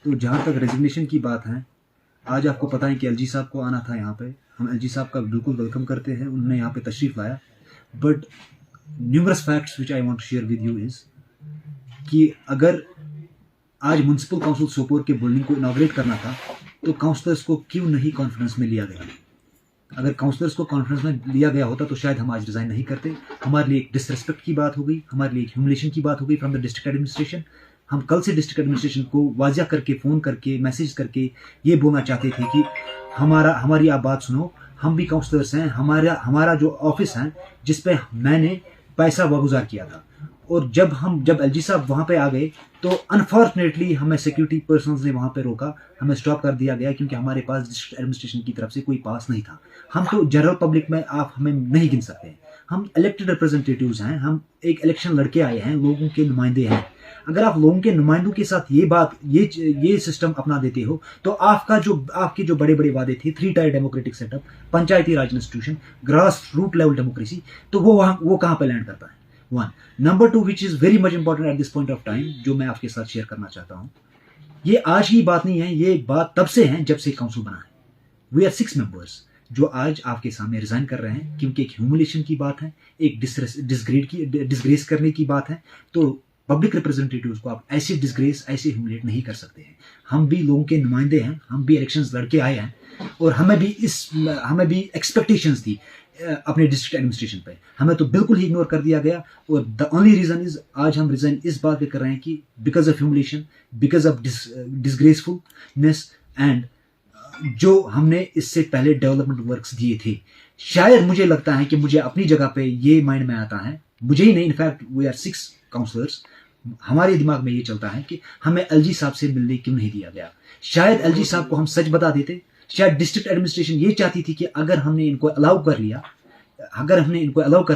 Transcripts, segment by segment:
तो जहाँ तक रेजिग्नेशन की बात है, आज आपको पता है कि एलजी साहब को आना था यहाँ पे। हम एलजी साहब का बिल्कुल वेलकम करते हैं, उन्होंने यहाँ पे तशरीफ लाया। But numerous facts which I want to share with you is कि अगर आज म्युनिसिपल काउंसिल सोपोर के बिल्डिंग को इनॉग्रेट करना था तो काउंसलर्स को क्यों नहीं कॉन्फ्रेंस में लिया गया? अगर काउंसलर्स को कॉन्फ्रेंस में लिया गया होता तो शायद हम आज रिजाइन नहीं करते। हमारे लिए एक डिसरेस्पेक्ट की बात हो गई, हमारे लिए एक ह्यूमिलेशन की बात हो गई फ्रॉम द डिस्ट्रिक्ट एडमिनिस्ट्रेशन। हम कल से डिस्ट्रिक्ट एडमिनिस्ट्रेशन को वाजिया करके, फ़ोन करके, मैसेज करके ये बोलना चाहते थे कि हमारी आप बात सुनो, हम भी काउंसलर्स हैं, हमारा जो ऑफिस है जिस पे मैंने पैसा वागुजार किया था, और जब एलजी साहब वहाँ पे आ गए तो अनफॉर्चुनेटली हमें सिक्योरिटी पर्सनल्स ने वहाँ पे रोका, हमें स्टॉप कर दिया गया क्योंकि हमारे पास डिस्ट्रिक्ट एडमिनिस्ट्रेशन की तरफ से कोई पास नहीं था। हम तो जनरल पब्लिक में आप हमें नहीं गिन सकते हैं, हम इलेक्टेड रिप्रेजेंटेटिव्स हैं, हम एक इलेक्शन लड़के आए हैं, लोगों के नुमाइंदे हैं। अगर आप लोगों के नुमाइंदों के साथ ये सिस्टम अपना देते हो तो आपके जो बड़े बड़े वादे थे, 3 tier democratic setup, Panchayati Raj institution, grass root level democracy, तो वो कहाँ पे लैंड करता है? 1 number 2 which is very much important at this point of time, जो मैं आपके साथ शेयर करना चाहता हूँ। ये आज की बात नहीं है, ये बात तब से है जब से काउंसिल बना है। वी आर 6 मेंबर्स जो आज आपके सामने रिजाइन कर रहे हैं क्योंकि एक ह्यूमिलेशन की बात है, एक डिसग्रेस करने की बात है। तो पब्लिक रिप्रेजेंटेटिव्स को आप ऐसे डिसग्रेस, ऐसे ह्यूमिलेट नहीं कर सकते हैं। हम भी लोगों के नुमाइंदे हैं, हम भी इलेक्शंस लड़के आए हैं, और हमें भी एक्सपेक्टेशंस थी अपने डिस्ट्रिक्ट एडमिनिस्ट्रेशन पे। हमें तो बिल्कुल ही इग्नोर कर दिया गया, और द ओनली रीजन इज आज हम रिजाइन इस बात पे कर रहे हैं कि because of humiliation, because of disgracefulness, and जो हमने इससे पहले डेवलपमेंट वर्क्स दिए थे। शायद मुझे लगता है कि मुझे अपनी जगह पे ये माइंड में आता है, मुझे ही नहीं, इनफैक्ट वी आर 6 काउंसलर्स, हमारे दिमाग में ये चलता है कि हमें एलजी साहब से मिलने क्यों नहीं दिया गया। शायद एलजी साहब को हम सच बता देते, शायद डिस्ट्रिक्ट एडमिनिस्ट्रेशन ये चाहती थी कि अगर हमने इनको अलाउ कर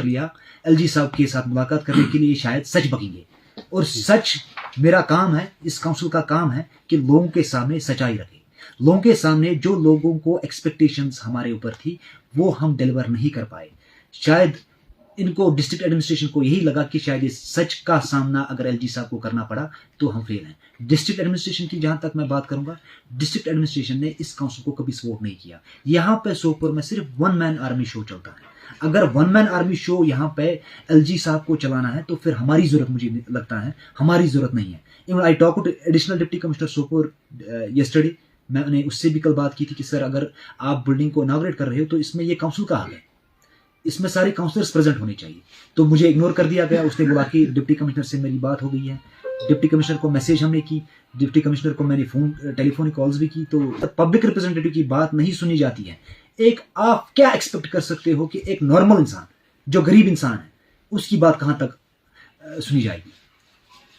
लिया एलजी साहब के साथ मुलाकात करने के लिए, शायद सच बकेंगे। और सच मेरा काम है, इस काउंसिल का काम है कि लोगों के सामने सच्चाई रखें। लोगों के सामने जो लोगों को एक्सपेक्टेशंस हमारे ऊपर थी वो हम डिलीवर नहीं कर पाए। शायद इनको, डिस्ट्रिक्ट एडमिनिस्ट्रेशन को यही लगा कि शायद इस सच का सामना अगर एलजी साहब को करना पड़ा तो हम फेल हैं। डिस्ट्रिक्ट एडमिनिस्ट्रेशन की जहां तक मैं बात करूंगा, डिस्ट्रिक्ट एडमिनिस्ट्रेशन ने इस काउंसिल को कभी सपोर्ट नहीं किया। यहाँ पे सोपोर में सिर्फ 1 मैन आर्मी शो चलता है। अगर 1 मैन आर्मी शो यहाँ पे एलजी साहब को चलाना है तो फिर हमारी जरूरत, मुझे लगता है हमारी जरूरत नहीं है। Even I talk to additional deputy commissioner Sopore yesterday, मैं उन्हें उससे भी कल बात की थी कि सर अगर आप बिल्डिंग को इनॉग्रेट कर रहे हो तो इसमें ये काउंसिल का हाल है, इसमें सारे काउंसलर्स प्रेजेंट होने चाहिए। तो मुझे इग्नोर कर दिया गया। उसने बोला कि डिप्टी कमिश्नर से मेरी बात हो गई है, डिप्टी कमिश्नर को मैसेज हमने की, डिप्टी कमिश्नर को मैंने टेलीफोनिक कॉल्स भी की। तो पब्लिक रिप्रेजेंटेटिव की बात नहीं सुनी जाती है। एक आप क्या एक्सपेक्ट कर सकते हो कि एक नॉर्मल इंसान, जो गरीब इंसान है, उसकी बात कहां तक सुनी जाएगी?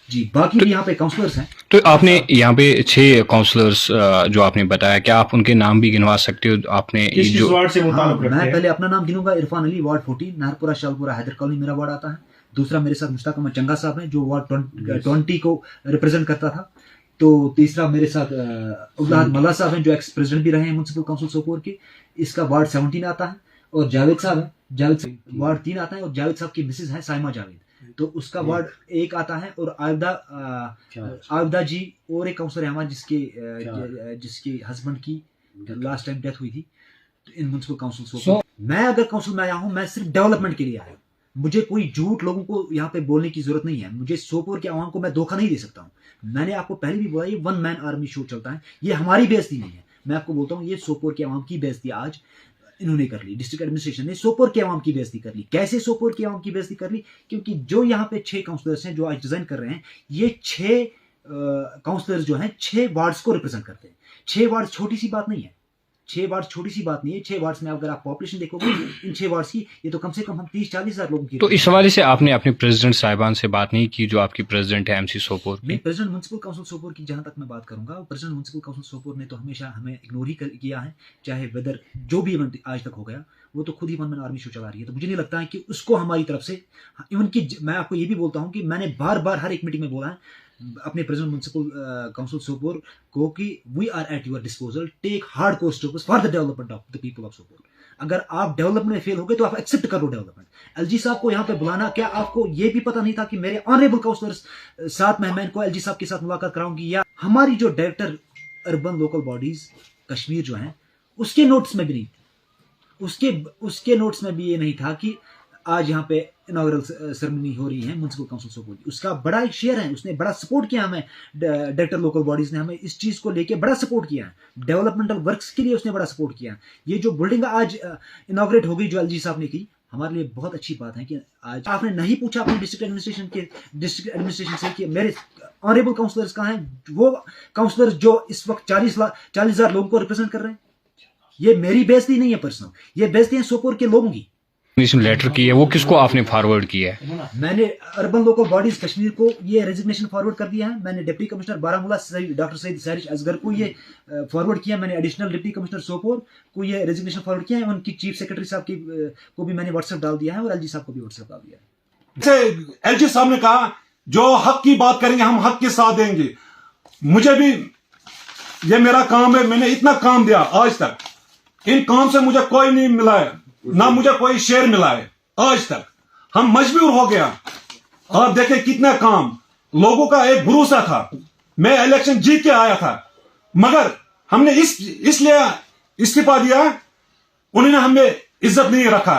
जी, बाकी भी यहाँ पे काउंसलर्स हैं। तो आपने यहाँ पे 6 काउंसलर्स जो आपने बताया, क्या आप उनके नाम भी गिनवा सकते हो? आपने किस वार्ड से मुताल्लुक रखते हैं? मैं पहले अपना नाम गिनूंगा। इरफान अली, वार्ड 14, नाहरपुरा शालपुरा हैदर कॉलोनी मेरा वार्ड आता है। दूसरा मेरे साथ मुश्ताक अहमद चंगा साहब हैं जो वार्ड 20 को रिप्रेजेंट करता था। तो तीसरा मेरे साथ उल्लाहद मल्ला साहब हैं जो एक्स प्रेसिडेंट भी रहे हैं म्युनिसिपल काउंसिल सोपोर के, इसका वार्ड 17 आता है। और जावेद साहब है, वार्ड 3 आता है, और जावेद साहब की मिसेज है साइमा जावेद, तो उसका वार्ड 1 आता है। और आबदा जी और एक काउंसलर है हमारा जिसके हस्बैंड की लास्ट टाइम डेथ हुई थी। तो इन म्युनिसिपल काउंसिल मैं अगर काउंसिल में आया हूं, मैं सिर्फ डेवलपमेंट के लिए आया हूं। मुझे कोई झूठ लोगों को यहाँ पे बोलने की जरूरत नहीं है। मुझे सोपोर के आवाम को मैं धोखा नहीं दे सकता हूँ। मैंने आपको पहले भी बोला, ये 1 मैन आर्मी शो चलता है, ये हमारी बेइज्जती नहीं है। मैं आपको बोलता हूँ, ये सोपोर के आवाम की बेइज्जती आज इन्होंने कर ली। डिस्ट्रिक्ट एडमिनिस्ट्रेशन ने सोपोर के आवाम की बेइज्जती कर ली। कैसे सोपोर के आवाम की बेइज्जती कर ली? क्योंकि जो यहाँ पे 6 काउंसलर्स हैं जो आज डिजाइन कर रहे हैं, ये 6 काउंसलर्स जो हैं 6 वार्ड्स को रिप्रेजेंट करते हैं। 6 वार्ड छोटी सी बात नहीं है। 6 वार्ड छोटी सी बात नहीं है। 6 वार्ड्स में अगर आप पॉपुलेशन देखोगे इन 6 वार्ड्स की, ये तो कम से कम हम 30-40 हजार लोगों की। तो इस हवाले से आपने अपने प्रेसिडेंट साहिबान से बात नहीं की, जो आपकी प्रेसिडेंट है एमसी सोपोर? नहीं, प्रेसिडेंट म्युनिसिपल काउंसिल सोपोर की जहां तक मैं बात करूंगा, प्रेसिडेंट म्युनिसिपल काउंसिल सोपोर ने तो हमेशा हमें इग्नोर ही किया है। चाहे वेदर जो भी इवेंट आज तक हो गया, वो तो खुद ही 1 मैन आर्मी शो चला रही है। तो मुझे नहीं लगता है कि उसको हमारी तरफ से, इवन की मैं आपको ये भी बोलता हूं कि मैंने बार बार हर एक मीटिंग में बोला है अपने प्रेसिडेंट म्युनिसिपल काउंसिल सोपोर को कि we are at your disposal, take hard core steps for the development of the people of Sopore. अगर आप डेवलपमेंट में फेल हो गए तो आप एक्सेप्ट करो डेवलपमेंट। एलजी साहब को यहाँ पे बुलाना, क्या आपको ये भी पता नहीं था कि मेरे ऑनरेबल काउंसलर्स साथ में मैं इनको एलजी साहब के साथ मुलाकात कराऊंगी, या हमारी जो director urban local bodies Kashmir जो है उसके नोट्स में भी नहीं, उसके नोट्स में भी ये नहीं था कि आज यहाँ पे इनॉग्रल सेरेमनी हो रही है म्युनिसिपल काउंसिल सोपोर की। उसका बड़ा एक शेयर है, उसने बड़ा सपोर्ट किया हमें, डायरेक्टर लोकल बॉडीज ने हमें इस चीज को लेके बड़ा सपोर्ट किया है, डेवलपमेंटल वर्क्स के लिए उसने बड़ा सपोर्ट किया। ये जो बिल्डिंग आज इनॉग्रेट हो गई जो एलजी साहब ने की, हमारे लिए बहुत अच्छी बात है कि आज आपने नहीं पूछा अपने डिस्ट्रिक्ट एडमिनिस्ट्रेशन से कि मेरे ऑनरेबल काउंसलर्स कहाँ हैं, वो काउंसलर्स जो इस वक्त 40,000 लोगों को रिप्रेजेंट कर रहे हैं। ये मेरी बेइज्जती नहीं है पर्सनल, ये बेइज्जती है सोपोर के लोगों की। लेटर की है वो किसको आपने फॉरवर्ड किया है? मैंने अर्बन लोकल बॉडीज कश्मीर को ये रेजिग्नेशन फॉरवर्ड कर दिया है। मैंने deputy commissioner Baramulla doctor Syed Sehrish Asgar को ये फॉरवर्ड किया। मैंने एडिशनल डिप्टी कमिश्नर सोपोर को ये रेजिग्नेशन फॉरवर्ड किया है। उनकी चीफ सेक्रेटरी साहब को भी मैंने व्हाट्सएप डाल दिया है और एलजी साहब को भी व्हाट्सएप डाल दिया है। एलजी साहब ने कहा जो हक की बात करेंगे हम हक के साथ देंगे। मुझे भी ये मेरा काम है, मैंने इतना काम दिया आज तक, इन काम से मुझे कोई नहीं मिला है, ना मुझे कोई शेयर मिला है आज तक। हम मजबूर हो गया। आप देखें कितना काम, लोगों का एक भरोसा था, मैं इलेक्शन जीत के आया था, मगर हमने इसलिए इस्तीफा दिया, उन्होंने हमें इज्जत नहीं रखा।